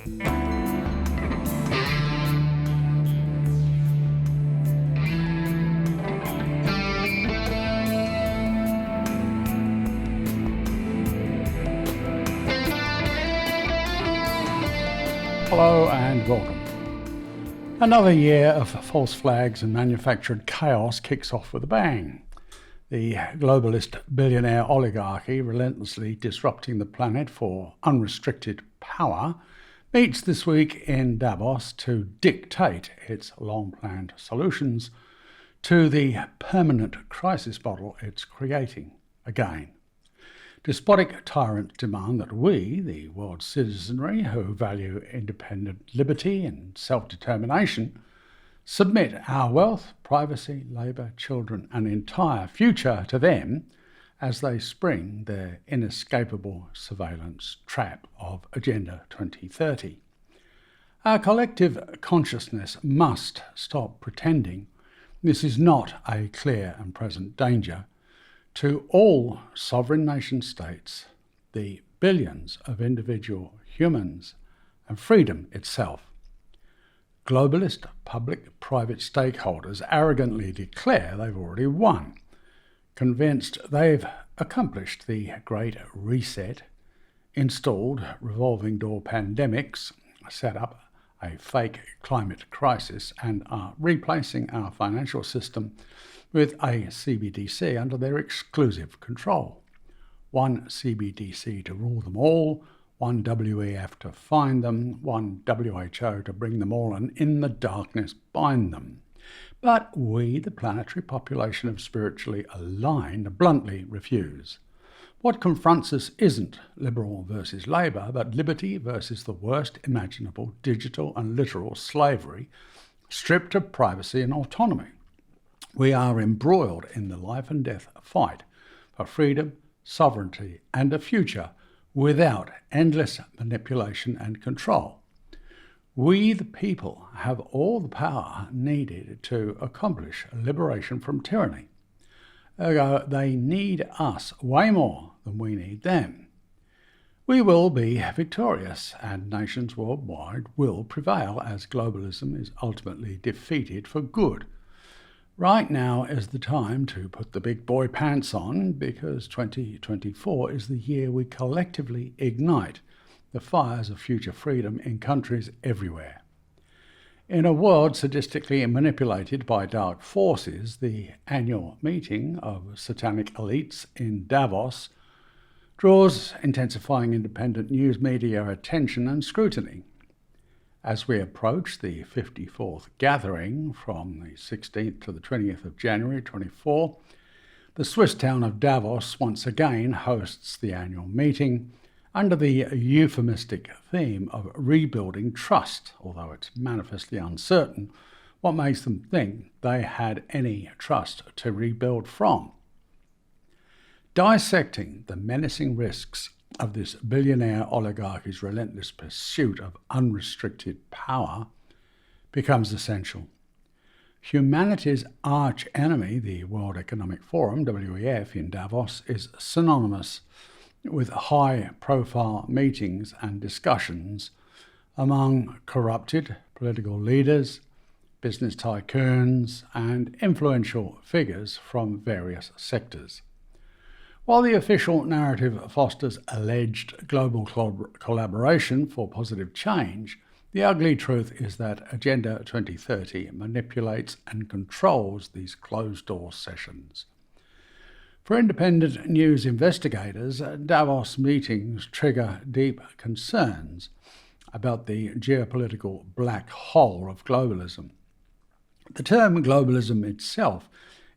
Hello and welcome. Another year of false flags and manufactured chaos kicks off with a bang. The globalist billionaire oligarchy, relentlessly disrupting the planet for unrestricted power, meets this week in Davos to dictate its long-planned solutions to the permanent crisis model it's creating again. Despotic tyrants demand that we, the world's citizenry who value independent liberty and self-determination, submit our wealth, privacy, labour, children and entire future to them as they spring their inescapable surveillance trap of Agenda 2030. Our collective consciousness must stop pretending this is not a clear and present danger to all sovereign nation states, the billions of individual humans, and freedom itself. Globalist public-private stakeholders arrogantly declare they've already won, convinced they've accomplished the Great Reset, installed revolving door pandemics, set up a fake climate crisis, and are replacing our financial system with a CBDC under their exclusive control. One CBDC to rule them all, one WEF to find them, one WHO to bring them all and in the darkness bind them. But we, the planetary population of spiritually aligned, bluntly refuse. What confronts us isn't liberal versus Labour, but liberty versus the worst imaginable digital and literal slavery, stripped of privacy and autonomy. We are embroiled in the life and death fight for freedom, sovereignty, and a future without endless manipulation and control. We, the people, have all the power needed to accomplish liberation from tyranny. Ergo, they need us way more than we need them. We will be victorious, and nations worldwide will prevail as globalism is ultimately defeated for good. Right now is the time to put the big boy pants on, because 2024 is the year we collectively ignite the fires of future freedom in countries everywhere. In a world sadistically manipulated by dark forces, the annual meeting of satanic elites in Davos draws intensifying independent news media attention and scrutiny. As we approach the 54th gathering from the 16th to the 20th of January 24, the Swiss town of Davos once again hosts the annual meeting under the euphemistic theme of rebuilding trust, although it's manifestly uncertain what makes them think they had any trust to rebuild from. Dissecting the menacing risks of this billionaire oligarchy's relentless pursuit of unrestricted power becomes essential. Humanity's arch enemy, the World Economic Forum, WEF, in Davos, is synonymous with high-profile meetings and discussions among corrupted political leaders, business tycoons, and influential figures from various sectors. While the official narrative fosters alleged global collaboration for positive change, the ugly truth is that Agenda 2030 manipulates and controls these closed-door sessions. For independent news investigators, Davos meetings trigger deep concerns about the geopolitical black hole of globalism. The term globalism itself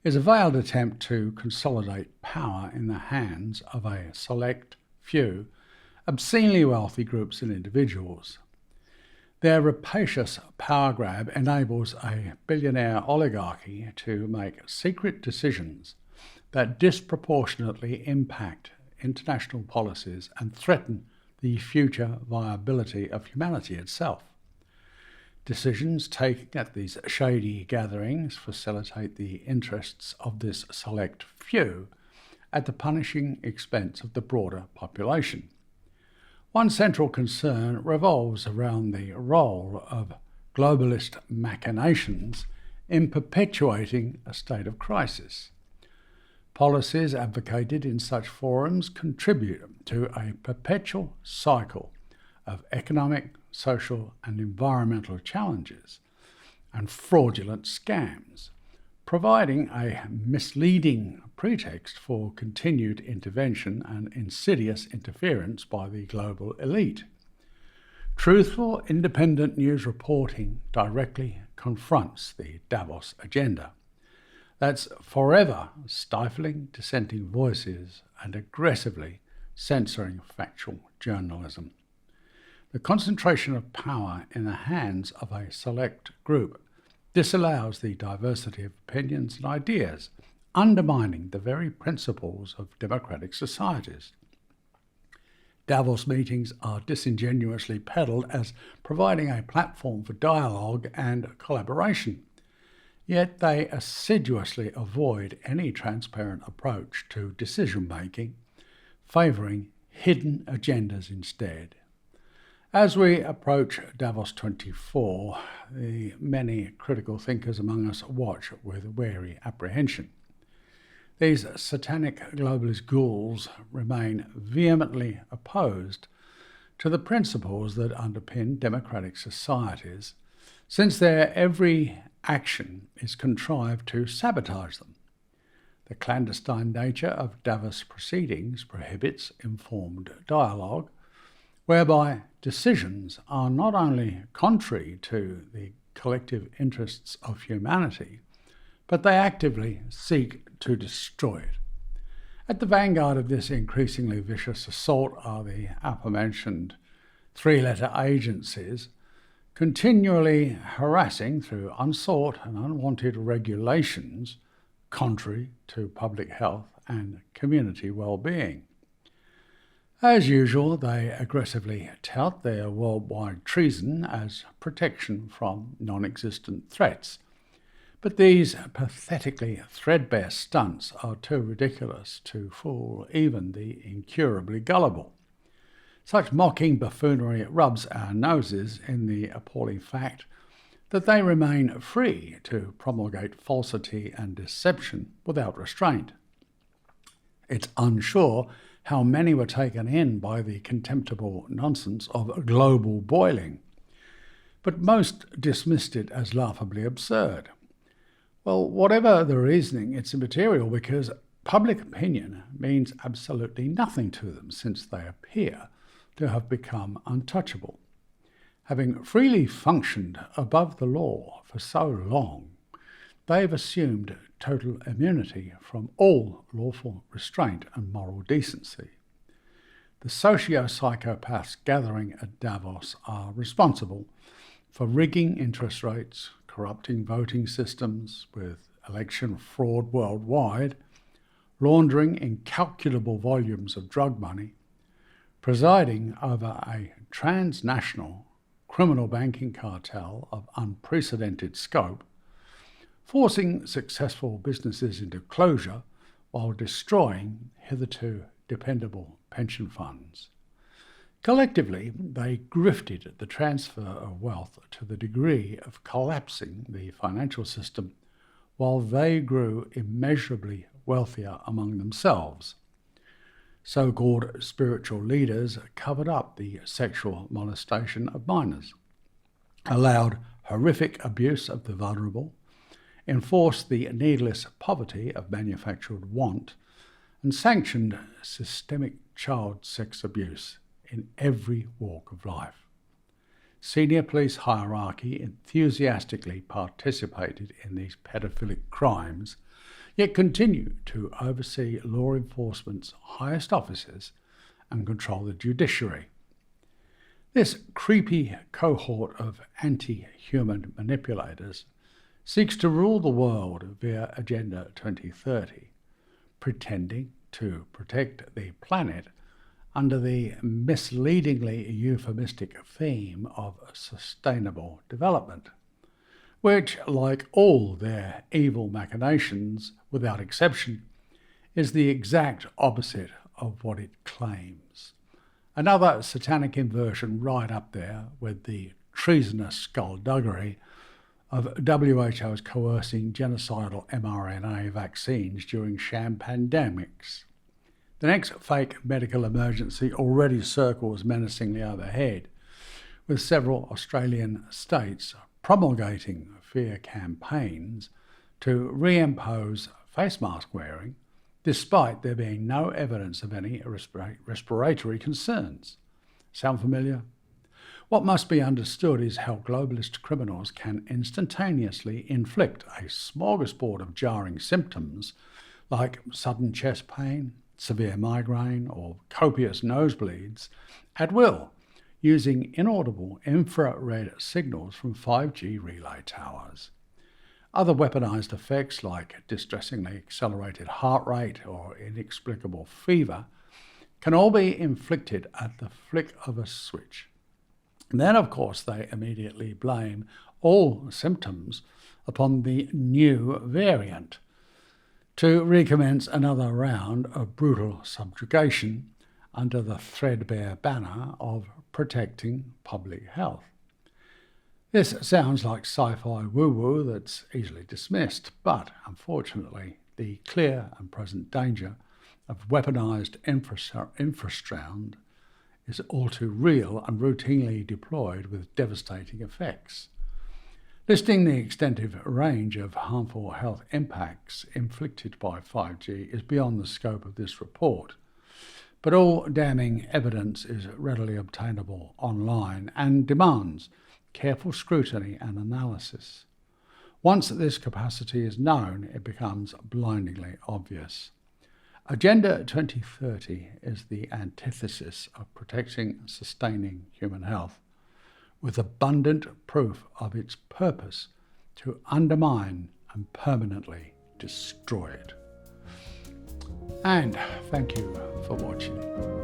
is a veiled attempt to consolidate power in the hands of a select few, obscenely wealthy groups and individuals. Their rapacious power grab enables a billionaire oligarchy to make secret decisions that disproportionately impact international policies and threaten the future viability of humanity itself. Decisions taken at these shady gatherings facilitate the interests of this select few at the punishing expense of the broader population. One central concern revolves around the role of globalist machinations in perpetuating a state of crisis. Policies advocated in such forums contribute to a perpetual cycle of economic, social, and environmental challenges and fraudulent scams, providing a misleading pretext for continued intervention and insidious interference by the global elite. Truthful, independent news reporting directly confronts the Davos agenda. That's forever stifling dissenting voices and aggressively censoring factual journalism. The concentration of power in the hands of a select group disallows the diversity of opinions and ideas, undermining the very principles of democratic societies. Davos meetings are disingenuously peddled as providing a platform for dialogue and collaboration, yet they assiduously avoid any transparent approach to decision-making, favouring hidden agendas instead. As we approach Davos 24, the many critical thinkers among us watch with wary apprehension. These satanic globalist ghouls remain vehemently opposed to the principles that underpin democratic societies, since their every action is contrived to sabotage them. The clandestine nature of Davos proceedings prohibits informed dialogue, whereby decisions are not only contrary to the collective interests of humanity, but they actively seek to destroy it. At the vanguard of this increasingly vicious assault are the aforementioned three-letter agencies, continually harassing through unsought and unwanted regulations contrary to public health and community well-being. As usual, they aggressively tout their worldwide treason as protection from non-existent threats. But these pathetically threadbare stunts are too ridiculous to fool even the incurably gullible. Such mocking buffoonery rubs our noses in the appalling fact that they remain free to promulgate falsity and deception without restraint. It's unsure how many were taken in by the contemptible nonsense of global boiling, but most dismissed it as laughably absurd. Well, whatever the reasoning, it's immaterial because public opinion means absolutely nothing to them since they appear to have become untouchable. Having freely functioned above the law for so long, they've assumed total immunity from all lawful restraint and moral decency. The socio-psychopaths gathering at Davos are responsible for rigging interest rates, corrupting voting systems with election fraud worldwide, laundering incalculable volumes of drug money, presiding over a transnational criminal banking cartel of unprecedented scope, forcing successful businesses into closure while destroying hitherto dependable pension funds. Collectively, they grifted the transfer of wealth to the degree of collapsing the financial system while they grew immeasurably wealthier among themselves. So-called spiritual leaders covered up the sexual molestation of minors, allowed horrific abuse of the vulnerable, enforced the needless poverty of manufactured want, and sanctioned systemic child sex abuse in every walk of life. Senior police hierarchy enthusiastically participated in these pedophilic crimes, yet continue to oversee law enforcement's highest officers and control the judiciary. This creepy cohort of anti-human manipulators seeks to rule the world via Agenda 2030, pretending to protect the planet under the misleadingly euphemistic theme of sustainable development, which, like all their evil machinations without exception, is the exact opposite of what it claims. Another satanic inversion right up there with the treasonous skullduggery of WHO's coercing genocidal mRNA vaccines during sham pandemics. The next fake medical emergency already circles menacingly overhead, with several Australian states promulgating fear campaigns to reimpose face mask wearing, despite there being no evidence of any respiratory concerns. Sound familiar? What must be understood is how globalist criminals can instantaneously inflict a smorgasbord of jarring symptoms like sudden chest pain, severe migraine, or copious nosebleeds at will, using inaudible infrared signals from 5G relay towers. Other weaponized effects like distressingly accelerated heart rate or inexplicable fever can all be inflicted at the flick of a switch. And then, of course, they immediately blame all symptoms upon the new variant to recommence another round of brutal subjugation under the threadbare banner of protecting public health. This sounds like sci-fi woo-woo that's easily dismissed, but unfortunately, the clear and present danger of weaponized infrasound is all too real and routinely deployed with devastating effects. Listing the extensive range of harmful health impacts inflicted by 5G is beyond the scope of this report, but all damning evidence is readily obtainable online and demands careful scrutiny and analysis. Once this capacity is known, it becomes blindingly obvious. Agenda 2030 is the antithesis of protecting and sustaining human health, with abundant proof of its purpose to undermine and permanently destroy it. And thank you for watching.